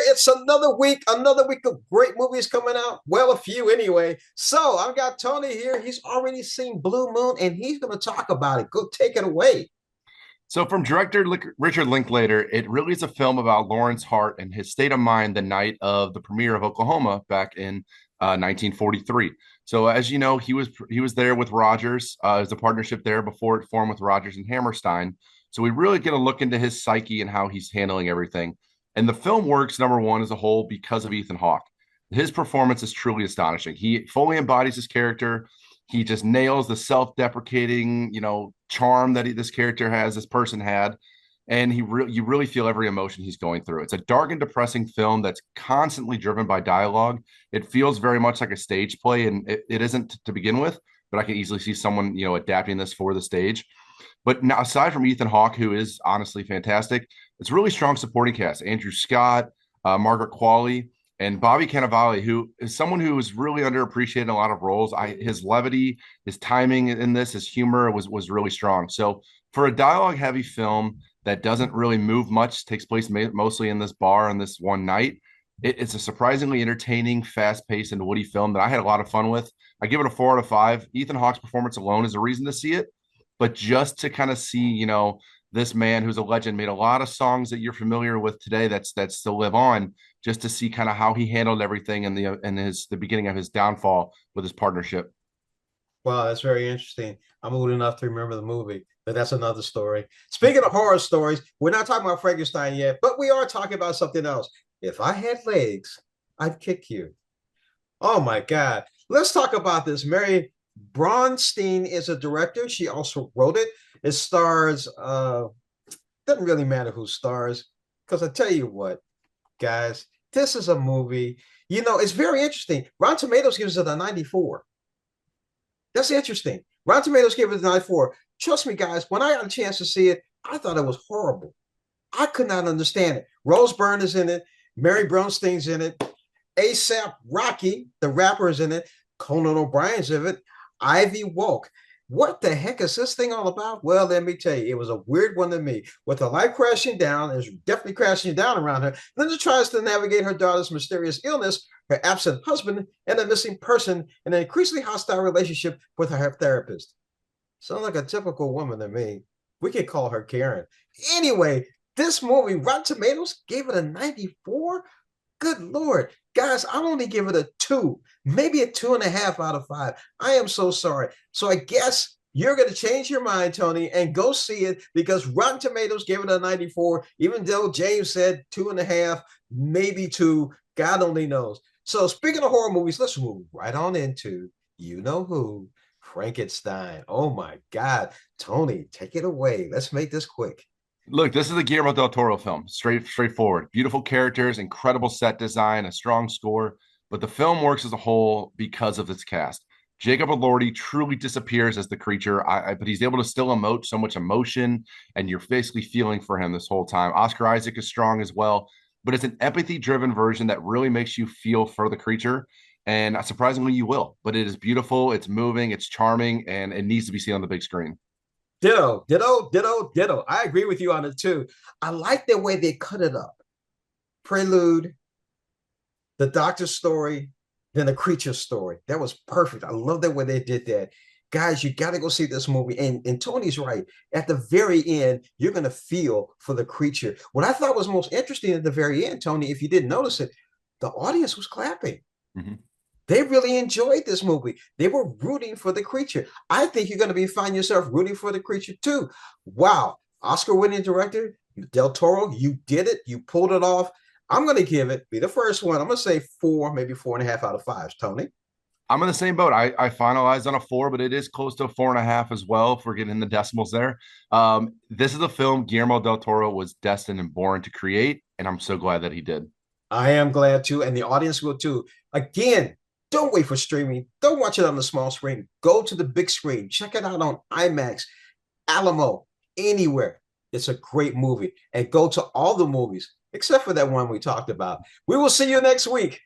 It's another week of great movies coming out. Well, a few anyway. So I've got Tony here. He's already seen Blue Moon and he's going to talk about it. Go take it away. So, from director Richard Linklater, it really is a film about Lawrence Hart and his state of mind the night of the premiere of Oklahoma back in 1943. So, as you know, he was there with Rogers. There's a partnership there before it formed with Rogers and Hammerstein. So, we really get a look into his psyche and how he's handling everything. And the film works, number one, as a whole because of Ethan Hawke. His performance is truly astonishing. He fully embodies his character. He just nails the self-deprecating, charm that this character has, this person had, and you really feel every emotion he's going through. It's a dark and depressing film that's constantly driven by dialogue. It feels very much like a stage play, and it isn't to begin with, but I can easily see someone, adapting this for the stage. But now, aside from Ethan Hawke, who is honestly fantastic, it's a really strong supporting cast. Andrew Scott, Margaret Qualley, and Bobby Cannavale, who is someone who was really underappreciated in a lot of roles. His levity, his timing in this, his humor was really strong. So for a dialogue-heavy film that doesn't really move much, takes place mostly in this bar on this one night, it's a surprisingly entertaining, fast-paced, and witty film that I had a lot of fun with. I give it a 4 out of 5. Ethan Hawke's performance alone is a reason to see it, but just to kind of see, this man who's a legend, made a lot of songs that you're familiar with today that still live on, just to see kind of how he handled everything in the beginning of his downfall with his partnership. Wow, that's very interesting. I'm old enough to remember the movie, but that's another story. Speaking of horror stories, we're not talking about Frankenstein yet, but we are talking about something else. If I had legs, I'd kick you. Oh my God. Let's talk about this. Mary Bronstein is a director. She also wrote it. It stars, doesn't really matter who stars, because I tell you what, guys, this is a movie. It's very interesting. Rotten Tomatoes gives it a 94. That's interesting. Rotten Tomatoes gave it a 94. Trust me, guys, when I got a chance to see it, I thought it was horrible. I could not understand it. Rose Byrne is in it. Mary Bronstein's in it. ASAP Rocky, the rapper, is in it. Conan O'Brien's in it. Ivy Wolk. What the heck is this thing all about? Well, let me tell you, it was a weird one to me. With her life crashing down, it's definitely crashing down around her. Linda tries to navigate her daughter's mysterious illness, her absent husband, and a missing person in an increasingly hostile relationship with her therapist. Sounds like a typical woman to me. We could call her Karen. Anyway, this movie, Rotten Tomatoes, gave it a 94. Good Lord. Guys, I'll only give it a 2, maybe a 2.5 out of 5. I am so sorry. So I guess you're going to change your mind, Tony, and go see it because Rotten Tomatoes gave it a 94, even though James said 2.5, maybe 2. God only knows. So speaking of horror movies, let's move right on into you know who, Frankenstein. Oh my God. Tony, take it away. Let's make this quick. Look, this is a Guillermo del Toro film, straightforward. Beautiful characters, incredible set design, a strong score, but the film works as a whole because of its cast. Jacob Elordi truly disappears as the creature, but he's able to still emote so much emotion, and you're basically feeling for him this whole time. Oscar Isaac is strong as well, but it's an empathy-driven version that really makes you feel for the creature, and surprisingly, you will. But it is beautiful, it's moving, it's charming, and it needs to be seen on the big screen. Ditto, ditto, ditto, ditto. I agree with you on it too. I like the way they cut it up. Prelude, the doctor's story, then the creature story. That was perfect. I love the way they did that. Guys, you got to go see this movie. And Tony's right. At the very end, you're going to feel for the creature. What I thought was most interesting at the very end, Tony, if you didn't notice it, the audience was clapping. Mhm. They really enjoyed this movie. They were rooting for the creature. I think you're going to be find yourself rooting for the creature too. Wow. Oscar-winning director, Del Toro, you did it. You pulled it off. I'm going to give it, be the first one. I'm going to say 4, maybe 4.5 out of 5. Tony? I'm in the same boat. I finalized on a 4, but it is close to a 4.5 as well if we're getting the decimals there. This is a film Guillermo del Toro was destined and born to create, and I'm so glad that he did. I am glad too, and the audience will too. Again, don't wait for streaming. Don't watch it on the small screen. Go to the big screen. Check it out on IMAX, Alamo, anywhere. It's a great movie. And go to all the movies, except for that one we talked about. We will see you next week.